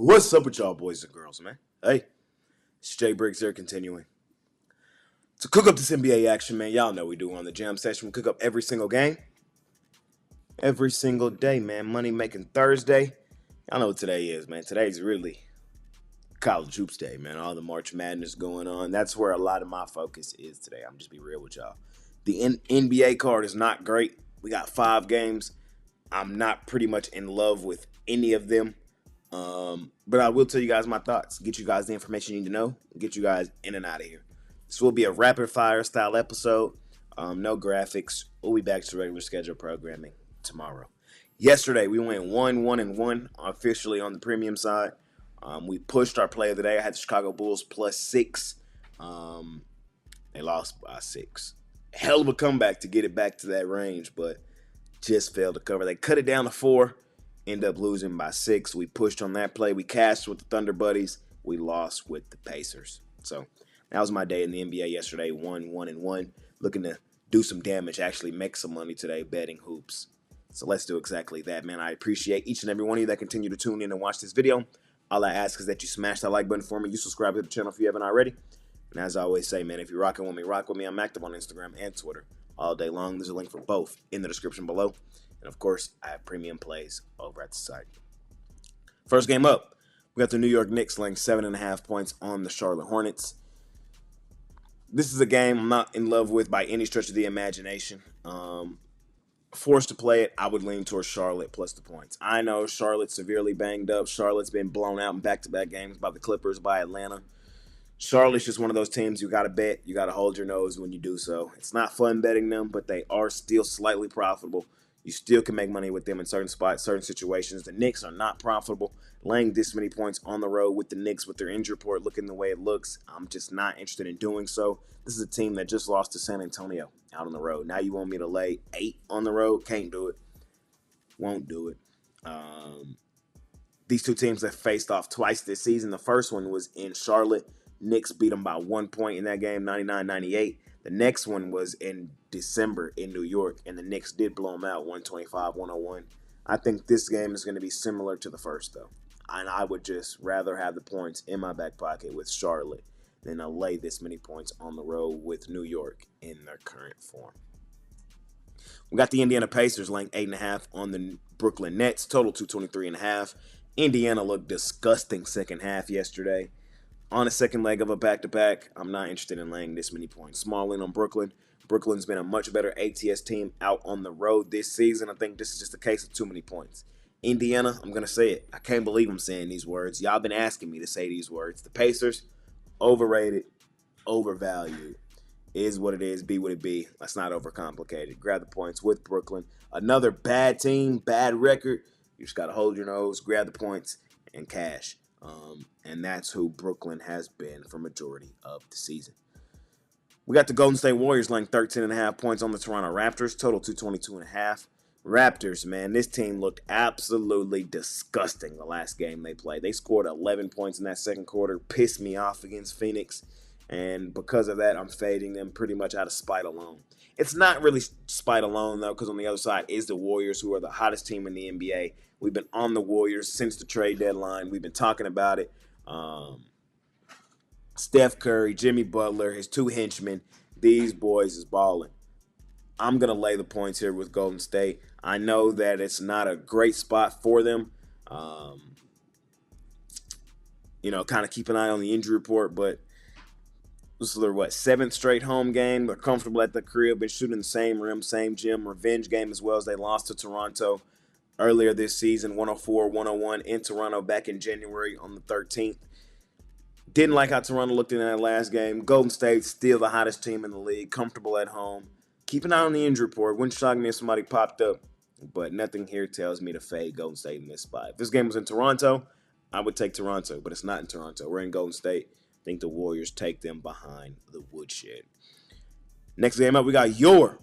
What's up with y'all boys and girls, man? Hey, it's Jay Briggs here continuing to cook up this NBA action, man. Y'all know we do on the Jam Session. We cook up every single game, every single day, man. Money making Thursday. Y'all know what today is, man. Today's really college hoops day, man. All the March Madness going on. That's where a lot of my focus is today. I'm just be real with y'all. The NBA card is not great. We got 5 games. I'm not pretty much in love with any of them. But I will tell you guys my thoughts, get you guys the information you need to know, get you guys in and out of here. This will be a rapid fire style episode. No graphics. We'll be back to regular schedule programming tomorrow. Yesterday, we went 1-1-1 officially on the premium side. We pushed our play of the day. I had the Chicago Bulls +6. They lost by 6. Hell of a comeback to get it back to that range, but just failed to cover. They cut it down to 4. End up losing by 6. We pushed on that play. We cashed with the Thunder Buddies. We lost with the Pacers. So that was my day in the NBA yesterday. 1-1-1. Looking to do some damage, actually make some money today betting hoops. So let's do exactly that, man. I appreciate each and every one of you that continue to tune in and watch this video. All I ask is that you smash that like button for me. You subscribe to the channel if you haven't already. And as I always say, man, if you're rocking with me, rock with me. I'm active on Instagram and Twitter all day long. There's a link for both in the description below. And, of course, I have premium plays over at the site. First game up, we got the New York Knicks laying 7.5 points on the Charlotte Hornets. This is a game I'm not in love with by any stretch of the imagination. Forced to play it, I would lean towards Charlotte plus the points. I know Charlotte's severely banged up. Charlotte's been blown out in back-to-back games by the Clippers, by Atlanta. Charlotte's just one of those teams you got to bet. You got to hold your nose when you do so. It's not fun betting them, but they are still slightly profitable. You still can make money with them in certain spots, certain situations. The Knicks are not profitable. Laying this many points on the road with the Knicks with their injury report looking the way it looks, I'm just not interested in doing so. This is a team that just lost to San Antonio out on the road. Now you want me to lay 8 on the road? Can't do it. Won't do it. These two teams have faced off twice this season. The first one was in Charlotte. Knicks beat them by 1 point in that game, 99-98. The next one was in December in New York, and the Knicks did blow them out 125-101. I think this game is going to be similar to the first, though. And I would just rather have the points in my back pocket with Charlotte than to lay this many points on the road with New York in their current form. We got the Indiana Pacers laying 8.5 on the Brooklyn Nets, total 223.5. Indiana looked disgusting second half yesterday. On a second leg of a back-to-back, I'm not interested in laying this many points. Small in on Brooklyn. Brooklyn's been a much better ATS team out on the road this season. I think this is just a case of too many points. Indiana, I'm going to say it. I can't believe I'm saying these words. Y'all been asking me to say these words. The Pacers, overrated, overvalued. Is what it is, be what it be. Let's not overcomplicate it. Grab the points with Brooklyn. Another bad team, bad record. You just got to hold your nose, grab the points, and cash. And that's who Brooklyn has been for majority of the season. We got the Golden State Warriors laying 13.5 points on the Toronto Raptors, total 222.5. Raptors, man, this team looked absolutely disgusting the last game they played. They scored 11 points in that second quarter, pissed me off against Phoenix, and because of that, I'm fading them pretty much out of spite alone. It's not really spite alone, though, because on the other side is the Warriors, who are the hottest team in the NBA. We've been on the Warriors since the trade deadline. We've been talking about it. Steph Curry, Jimmy Butler, his 2 henchmen, these boys is balling. I'm going to lay the points here with Golden State. I know that it's not a great spot for them. Kind of keep an eye on the injury report, but this is their, 7th straight home game. They're comfortable at the crib, been shooting the same rim, same gym, revenge game as well as they lost to Toronto earlier this season, 104-101 in Toronto back in January on the 13th. Didn't like how Toronto looked in that last game. Golden State still the hottest team in the league, comfortable at home. Keep an eye on the injury report. Wouldn't shock me if somebody popped up, but nothing here tells me to fade Golden State in this spot. If this game was in Toronto, I would take Toronto, but it's not in Toronto. We're in Golden State. I think the Warriors take them behind the woodshed. Next game up, we got your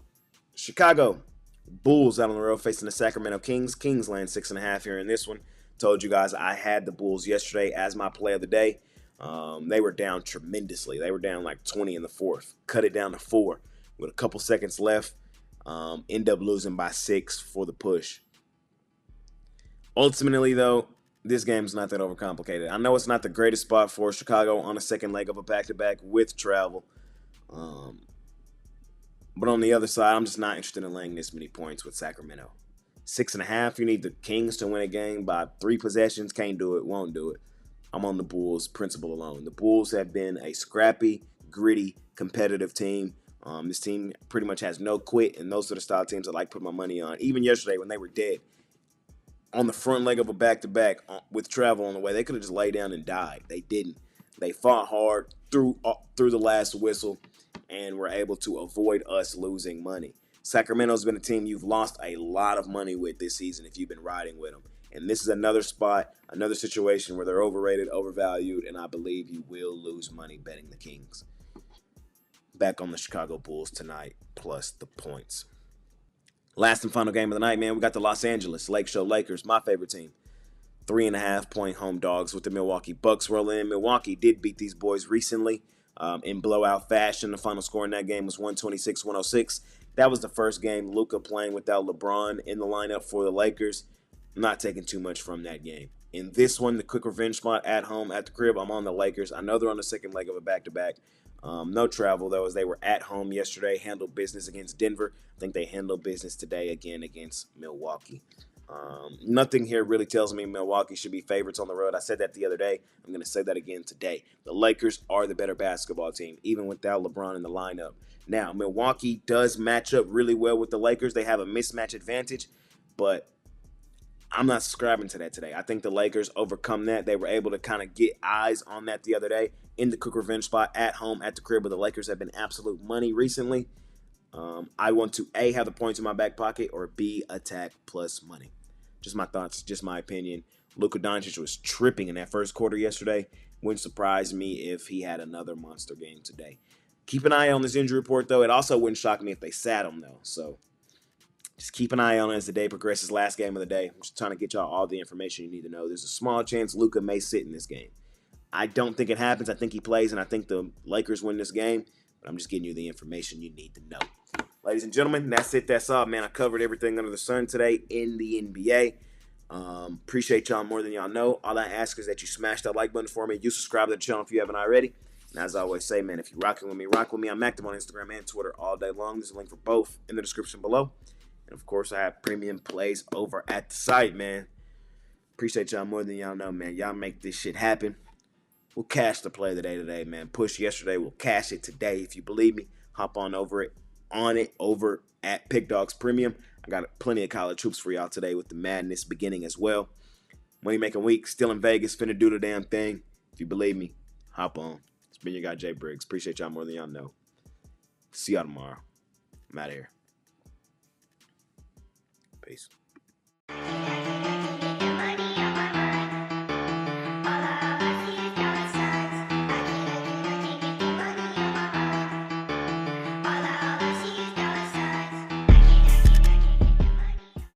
Chicago Bulls out on the road facing the Sacramento Kings. Kings laying 6.5 here in this one. Told you guys I had the Bulls yesterday as my play of the day. They were down tremendously. They were down like 20 in the fourth. Cut it down to 4 with a couple seconds left. End up losing by 6 for the push. Ultimately, though, This game's not that overcomplicated. I know it's not the greatest spot for Chicago on a second leg of a back-to-back with travel. But on the other side, I'm just not interested in laying this many points with Sacramento. 6.5, you need the Kings to win a game by 3 possessions. Can't do it, won't do it. I'm on the Bulls principle alone. The Bulls have been a scrappy, gritty, competitive team. This team pretty much has no quit, and those are the style teams I like to put my money on. Even yesterday when they were dead, on the front leg of a back-to-back with travel on the way, they could have just laid down and died. They didn't. They fought hard through the last whistle and were able to avoid us losing money. Sacramento's been a team you've lost a lot of money with this season if you've been riding with them. And this is another spot, another situation where they're overrated, overvalued, and I believe you will lose money betting the Kings. Back on the Chicago Bulls tonight, plus the points. Last and final game of the night, man, we got the Los Angeles Lake Show Lakers, my favorite team. 3.5-point home dogs with the Milwaukee Bucks rolling in. Milwaukee did beat these boys recently in blowout fashion. The final score in that game was 126-106. That was the first game Luka playing without LeBron in the lineup for the Lakers. I'm not taking too much from that game. In this one, the quick revenge spot at home at the crib, I'm on the Lakers. I know they're on the second leg of a back-to-back. No travel, though, as they were at home yesterday, handled business against Denver. I think they handled business today again against Milwaukee. Nothing here really tells me Milwaukee should be favorites on the road. I said that the other day. I'm going to say that again today. The Lakers are the better basketball team, even without LeBron in the lineup. Now, Milwaukee does match up really well with the Lakers. They have a mismatch advantage, but I'm not subscribing to that today. I think the Lakers overcome that. They were able to kind of get eyes on that the other day in the quick revenge spot at home at the crib, where the Lakers have been absolute money recently. I want to A, have the points in my back pocket, or B, attack plus money. Just my thoughts, just my opinion. Luka Doncic was tripping in that first quarter yesterday. Wouldn't surprise me if he had another monster game today. Keep an eye on this injury report, though. It also wouldn't shock me if they sat him, though. So just keep an eye on it as the day progresses. Last game of the day. I'm just trying to get y'all all the information you need to know. There's a small chance Luka may sit in this game. I don't think it happens. I think he plays, and I think the Lakers win this game. But I'm just getting you the information you need to know. Ladies and gentlemen, that's it. That's all, man. I covered everything under the sun today in the NBA. Appreciate y'all more than y'all know. All I ask is that you smash that like button for me. You subscribe to the channel if you haven't already. And as I always say, man, if you're rocking with me, rock with me. I'm active on Instagram and Twitter all day long. There's a link for both in the description below. And, of course, I have premium plays over at the site, man. Appreciate y'all more than y'all know, man. Y'all make this shit happen. We'll cash the play of the day today, man. Push yesterday. We'll cash it today. If you believe me, hop on over at Pickdawgz Premium. I got plenty of college hoops for y'all today with the madness beginning as well. Money making week, still in Vegas, finna do the damn thing. If you believe me, hop on. It's been your guy, Jay Briggs. Appreciate y'all more than y'all know. See y'all tomorrow. I'm out of here. Peace.